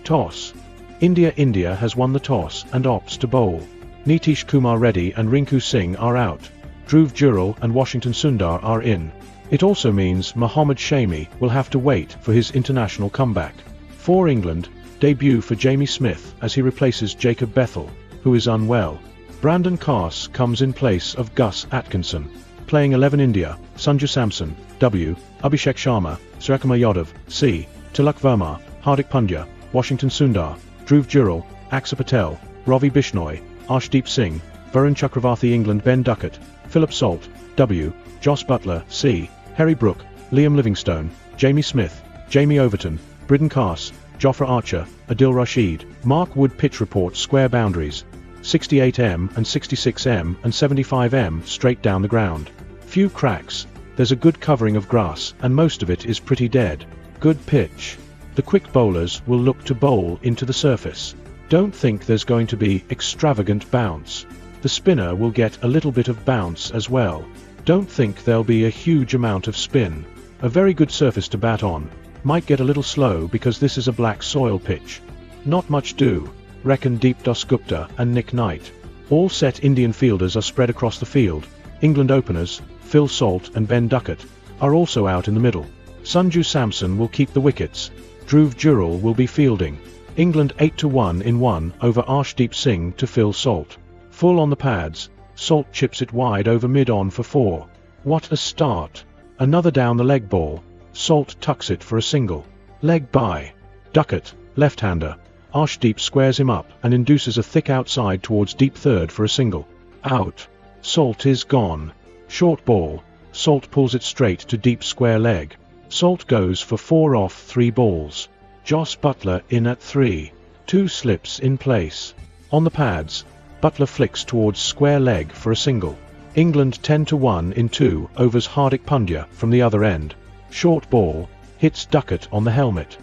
Toss. India has won the toss and opts to bowl. Nitish Kumar Reddy and Rinku Singh are out. Dhruv Jural and Washington Sundar are in. It also means Mohammad Shami will have to wait for his international comeback. For England, debut for Jamie Smith as he replaces Jacob Bethel, who is unwell. Brandon Carse comes in place of Gus Atkinson. Playing 11 India, Sanju Samson, W, Abhishek Sharma, Suryakumar Yadav, C, Tilak Verma, Hardik Pandya, Washington Sundar, Dhruv Jural, Akshar Patel, Ravi Bishnoi, Arshdeep Singh, Varun Chakravarthi England Ben Duckett, Philip Salt, W, Jos Buttler, C, Harry Brook, Liam Livingstone, Jamie Smith, Jamie Overton, Bridden Carse, Jofra Archer, Adil Rashid. Mark Wood pitch report square boundaries. 68m and 66m and 75m straight down the ground. Few cracks, there's a good covering of grass and most of it is pretty dead. Good pitch. The quick bowlers will look to bowl into the surface. Don't think there's going to be extravagant bounce. The spinner will get a little bit of bounce as well. Don't think there'll be a huge amount of spin. A very good surface to bat on. Might get a little slow because this is a black soil pitch. Not much do, reckon Deep Dasgupta and Nick Knight. All set Indian fielders are spread across the field. England openers, Phil Salt and Ben Duckett, are also out in the middle. Sanju Samson will keep the wickets. Dhruv Jural will be fielding. England 8-1 in 1 over Arshdeep Singh to Phil Salt. Full on the pads, Salt chips it wide over mid-on for 4. What a start. Another down the leg ball. Salt tucks it for a single. Leg by. Duckett, left-hander. Arshdeep squares him up and induces a thick outside towards deep third for a single. Out. Salt is gone. Short ball. Salt pulls it straight to deep square leg. Salt goes for 4 off 3 balls. Jos Buttler in at 3. 2 slips in place. On the pads, Buttler flicks towards square leg for a single. England 10-1 in 2 overs Hardik Pandya from the other end. Short ball, hits Duckett on the helmet.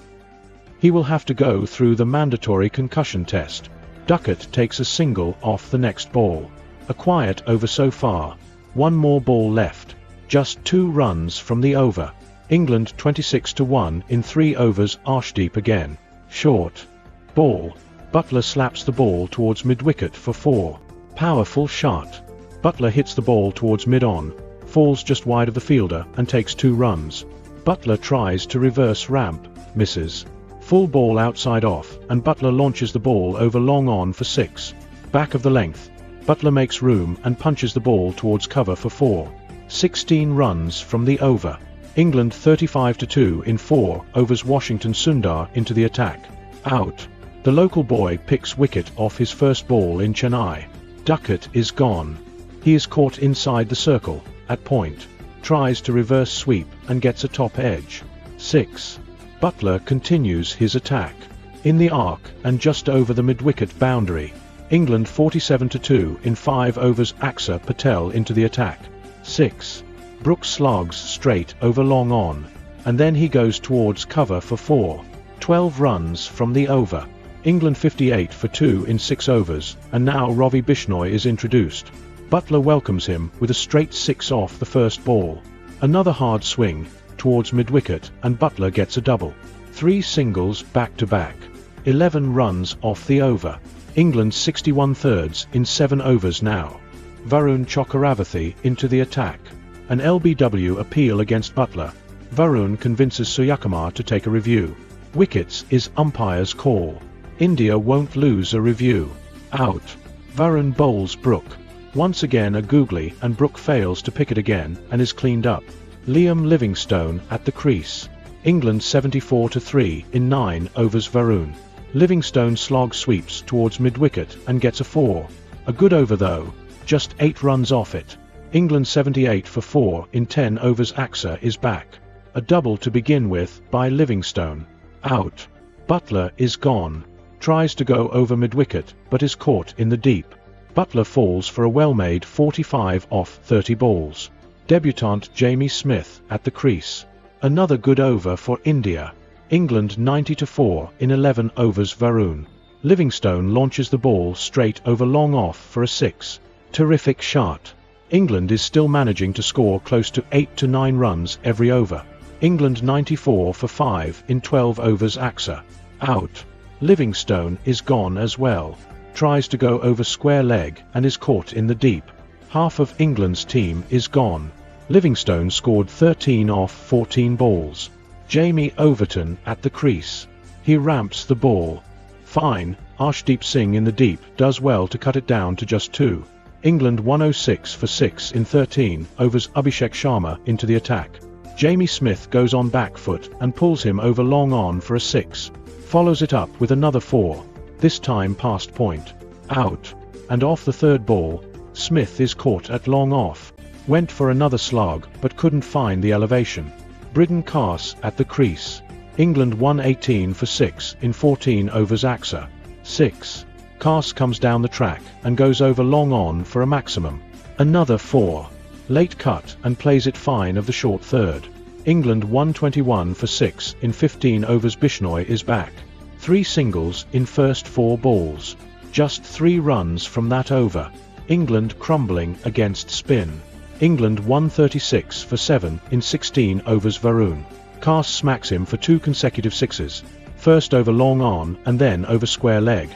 He will have to go through the mandatory concussion test. Duckett takes a single off the next ball. A quiet over so far. 1 more ball left. Just 2 runs from the over. England 26-1 in 3 overs Arshdeep again. Short ball. Buttler slaps the ball towards mid-wicket for 4. Powerful shot. Buttler hits the ball towards mid-on, falls just wide of the fielder and takes 2 runs. Buttler tries to reverse ramp, misses. Full ball outside off, and Buttler launches the ball over long on for 6. Back of the length, Buttler makes room and punches the ball towards cover for 4. 16 runs from the over. England 35-2 in 4 overs Washington Sundar into the attack. Out. The local boy picks wicket off his first ball in Chennai. Duckett is gone. He is caught inside the circle, at point. Tries to reverse sweep and gets a top edge. 6. Buttler continues his attack. In the arc and just over the mid-wicket boundary. England 47-2 in 5 overs Akshar Patel into the attack. 6. Brooks slogs straight over long on. And then he goes towards cover for 4. 12 runs from the over. England 58-2 in 6 overs, and now Ravi Bishnoi is introduced. Buttler welcomes him with a straight 6 off the first ball. Another hard swing, towards mid-wicket, and Buttler gets a double. 3 singles back-to-back. 11 runs off the over. England 61/3 in 7 overs now. Varun Chakravarthi into the attack. An LBW appeal against Buttler. Varun convinces Suryakumar to take a review. Wickets is umpire's call. India won't lose a review. Out. Varun bowls Brook. Once again a googly and Brook fails to pick it again and is cleaned up. Liam Livingstone at the crease. England 74-3 in 9 overs Varun. Livingstone slog sweeps towards mid-wicket and gets a 4. A good over though, just 8 runs off it. England 78-4 in 10 overs Akshar is back. A double to begin with by Livingstone. Out. Buttler is gone. Tries to go over mid-wicket but is caught in the deep. Buttler falls for a well-made 45 off 30 balls. Debutant Jamie Smith at the crease. Another good over for India. England 90-4 in 11 overs Varun. Livingstone launches the ball straight over long off for a 6. Terrific shot. England is still managing to score close to 8 to 9 runs every over. England 94-5 in 12 overs Akshar. Out. Livingstone is gone as well. Tries to go over square leg and is caught in the deep. Half of England's team is gone. Livingstone scored 13 off 14 balls. Jamie Overton at the crease. He ramps the ball. Fine, Arshdeep Singh in the deep does well to cut it down to just 2. England 106 for 6 in 13 overs. Abhishek Sharma into the attack. Jamie Smith goes on back foot and pulls him over long on for a 6. Follows it up with another 4, this time past point. Out. And off the third ball, Smith is caught at long off. Went for another slog but couldn't find the elevation. Bridden Carse at the crease. England 118 for 6 in 14 overs. Axer 6. Carse comes down the track and goes over long on for a maximum. Another 4. Late cut and plays it fine of the short third. England 121 for 6 in 15 overs. Bishnoi is back. 3 singles in first 4 balls. Just 3 runs from that over. England crumbling against spin. England 136 for 7 in 16 overs. Varun. Carse smacks him for 2 consecutive 6s. First over long on and then over square leg.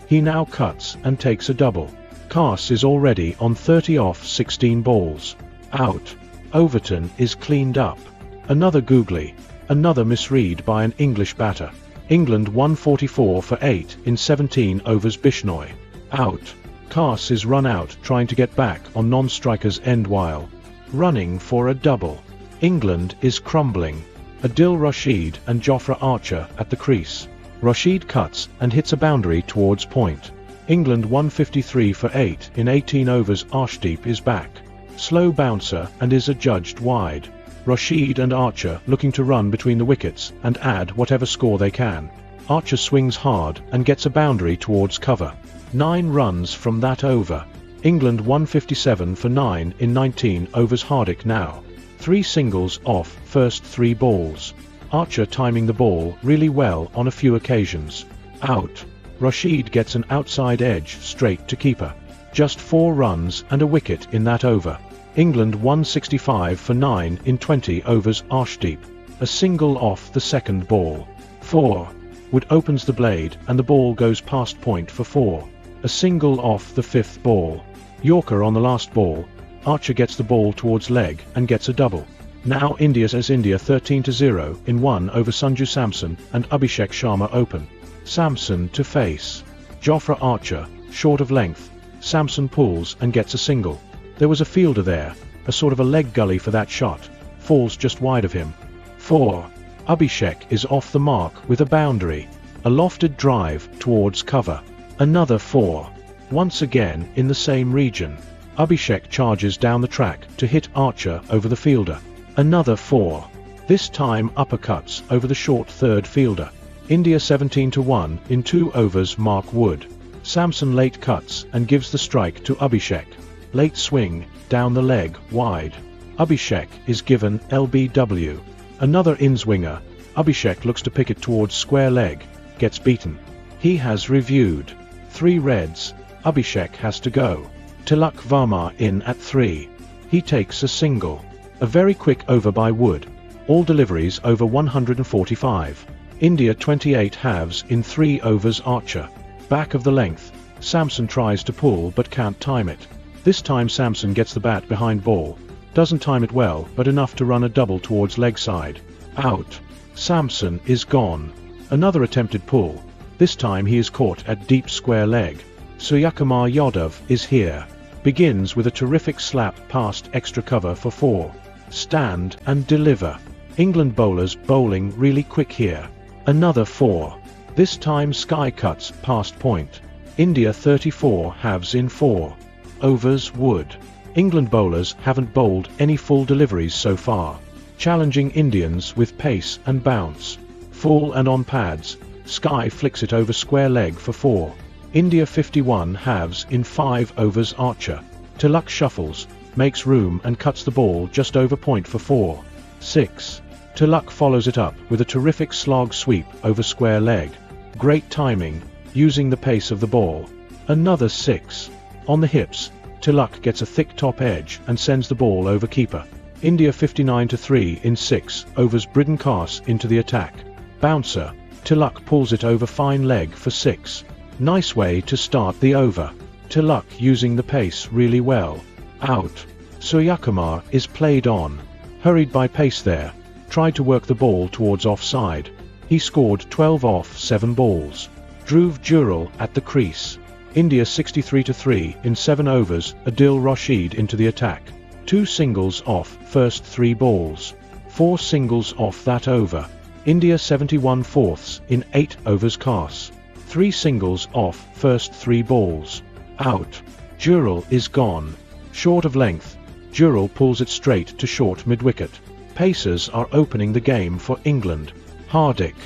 He now cuts and takes a double. Carse is already on 30 off 16 balls. Out. Overton is cleaned up. Another googly. Another misread by an English batter. England 144 for 8 in 17 overs. Bishnoi. Out. Carse is run out trying to get back on non-striker's end while running for a double. England is crumbling. Adil Rashid and Jofra Archer at the crease. Rashid cuts and hits a boundary towards point. England 153 for 8 in 18 overs. Arshdeep is back. Slow bouncer and is adjudged wide. Rashid and Archer looking to run between the wickets and add whatever score they can. Archer swings hard and gets a boundary towards cover. 9 runs from that over. England 157 for 9 in 19 overs. Hardik now. 3 singles off first 3 balls. Archer timing the ball really well on a few occasions. Out. Rashid gets an outside edge straight to keeper. Just 4 runs and a wicket in that over. England 165 for 9 in 20 overs. Arshdeep. A single off the second ball. 4. Wood opens the blade and the ball goes past point for 4. A single off the 5th ball. Yorker on the last ball. Archer gets the ball towards leg and gets a double. Now India 13-0 in 1 over. Sanju Samson and Abhishek Sharma open. Samson to face. Jofra Archer, short of length. Samson pulls and gets a single. There was a fielder there, a sort of a leg gully for that shot. Falls just wide of him. 4. Abhishek is off the mark with a boundary. A lofted drive towards cover. Another 4. Once again in the same region. Abhishek charges down the track to hit Archer over the fielder. Another 4. This time uppercuts over the short third fielder. India 17-1 in 2 overs. Mark Wood. Samson late cuts and gives the strike to Abhishek. Late swing, down the leg, wide. Abhishek is given LBW. Another in-swinger. Abhishek looks to pick it towards square leg. Gets beaten. He has reviewed. 3 reds. Abhishek has to go. Tilak Varma in at 3. He takes a single. A very quick over by Wood. All deliveries over 145. India 28 halves in 3 overs. Archer. Back of the length. Samson tries to pull but can't time it. This time Samson gets the bat behind ball. Doesn't time it well but enough to run a double towards leg side. Out. Samson is gone. Another attempted pull. This time he is caught at deep square leg. Suryakumar Yadav is here. Begins with a terrific slap past extra cover for 4. Stand and deliver. England bowlers bowling really quick here. Another 4. This time sky cuts past point. India 34 halves in 4 overs. Wood. England bowlers haven't bowled any full deliveries so far. Challenging Indians with pace and bounce. Full and on pads. Sky flicks it over square leg for 4. India 51 halves in 5 overs. Archer. Tilak shuffles, makes room and cuts the ball just over point for 4. 6. Tilak follows it up with a terrific slog sweep over square leg. Great timing, using the pace of the ball. Another 6. On the hips, Tilak gets a thick top edge and sends the ball over keeper. India 59-3 in 6 overs. Bridden Carse into the attack. Bouncer. Tilak pulls it over fine leg for 6. Nice way to start the over. Tilak using the pace really well. Out. Suryakumar is played on. Hurried by pace there. Tried to work the ball towards offside. He scored 12 off 7 balls. Dhruv Jural at the crease. India 63-3 in 7 overs, Adil Rashid into the attack. 2 singles off first 3 balls. 4 singles off that over. India 71/4 in 8 overs cast. 3 singles off first 3 balls. Out. Jural is gone. Short of length. Jural pulls it straight to short mid-wicket. Pacers are opening the game for England. Hardik.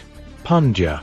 Pandya.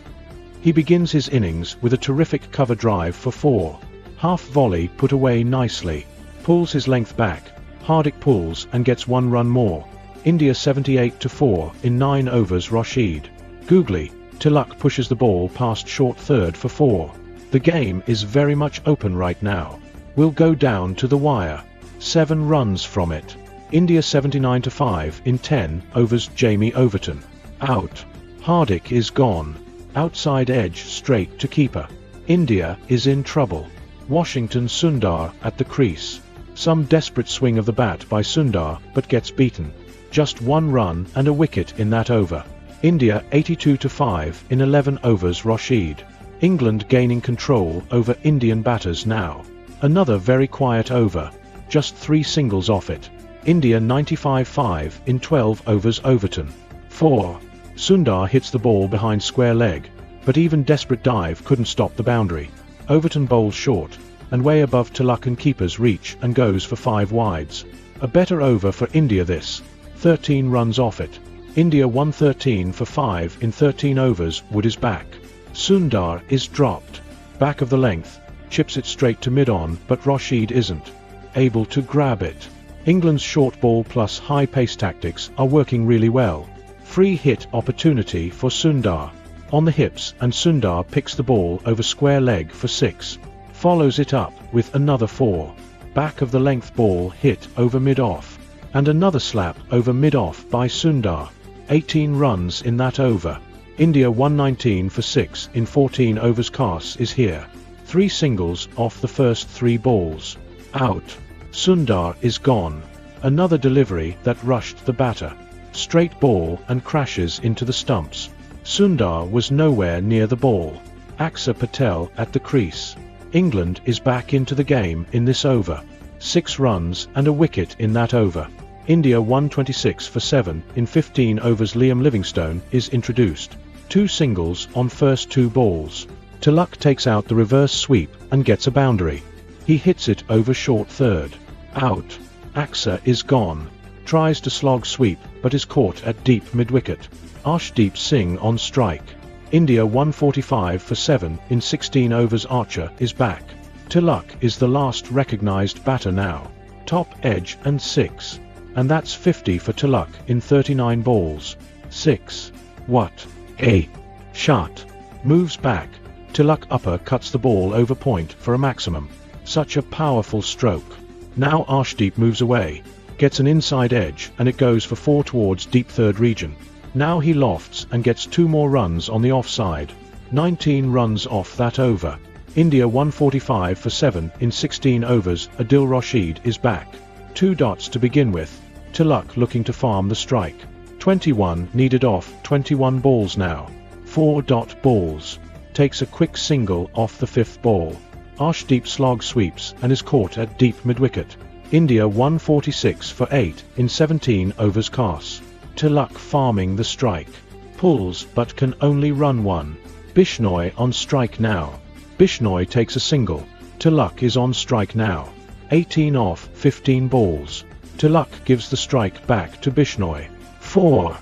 He begins his innings with a terrific cover drive for 4. Half volley put away nicely. Pulls his length back. Hardik pulls and gets 1 run more. India 78-4 in 9 overs. Rashid. Googly. Tilak pushes the ball past short third for 4. The game is very much open right now. Will go down to the wire. 7 runs from it. India 79-5 in 10 overs. Jamie Overton. Out. Hardik is gone. Outside edge straight to keeper. India is in trouble. Washington Sundar at the crease. Some desperate swing of the bat by Sundar, but gets beaten. Just 1 run and a wicket in that over. India 82-5 in 11 overs. Rashid. England gaining control over Indian batters now. Another very quiet over. Just 3 singles off it. India 95-5 in 12 overs. Overton. 4. Sundar hits the ball behind square leg, but even desperate dive couldn't stop the boundary. Overton bowls short, and way above Tilak and keeper's reach and goes for 5 wides. A better over for India this. 13 runs off it. India 113-5 in 13 overs. Wood is back. Sundar is dropped. Back of the length. Chips it straight to mid-on, but Rashid isn't able to grab it. England's short ball plus high pace tactics are working really well. Free hit opportunity for Sundar. On the hips, and Sundar picks the ball over square leg for 6. Follows it up with another 4. Back of the length ball hit over mid-off. And another slap over mid-off by Sundar. 18 runs in that over. India 119-6 in 14 overs cast is here. 3 singles off the first 3 balls. Out. Sundar is gone. Another delivery that rushed the batter. Straight ball and crashes into the stumps. Sundar was nowhere near the ball. Akshar Patel at the crease. England is back into the game in this over. 6 runs and a wicket in that over. India 126-7 in 15 overs. Liam Livingstone is introduced. 2 singles on first 2 balls. Tilak takes out the reverse sweep and gets a boundary. He hits it over short third. Out. Akshar is gone. Tries to slog sweep, but is caught at deep mid-wicket. Arshdeep Singh on strike. India 145-7 in 16 overs. Archer is back. Tilak is the last recognized batter now. Top edge and 6. And that's 50 for Tilak in 39 balls. 6. What a shot. Moves back. Tilak upper cuts the ball over point for a maximum. Such a powerful stroke. Now Arshdeep moves away. Gets an inside edge and it goes for 4 towards deep third region. Now he lofts and gets 2 more runs on the offside. 19 runs off that over. India 145-7 in 16 overs. Adil Rashid is back. 2 dots to begin with. Tilak looking to farm the strike. 21 needed off 21 balls now. 4 dot balls. Takes a quick single off the 5th ball. Arshdeep slog sweeps and is caught at deep mid-wicket. India 146-8 in 17 overs cast. Tilak farming the strike. Pulls but can only run 1. Bishnoi on strike now. Bishnoi takes a single. Tilak is on strike now. 18 off 15 balls. Tilak gives the strike back to Bishnoi. 4.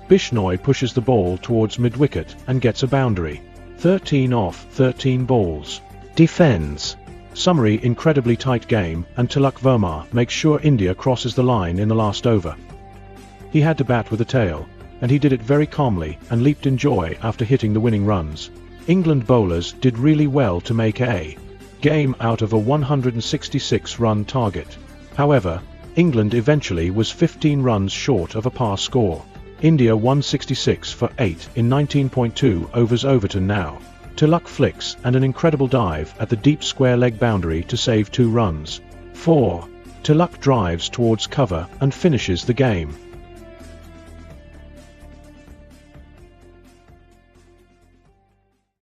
Bishnoi pushes the ball towards mid-wicket and gets a boundary. 13 off 13 balls. Defends. Summary: incredibly tight game, and Tilak Verma makes sure India crosses the line in the last over. He had to bat with the tail, and he did it very calmly and leaped in joy after hitting the winning runs. England bowlers did really well to make a game out of a 166-run target. However, England eventually was 15 runs short of a par score. India 166 for 8 in 19.2 overs. Overton now. Tilak flicks and an incredible dive at the deep square leg boundary to save 2 runs. 4. Tilak drives towards cover and finishes the game.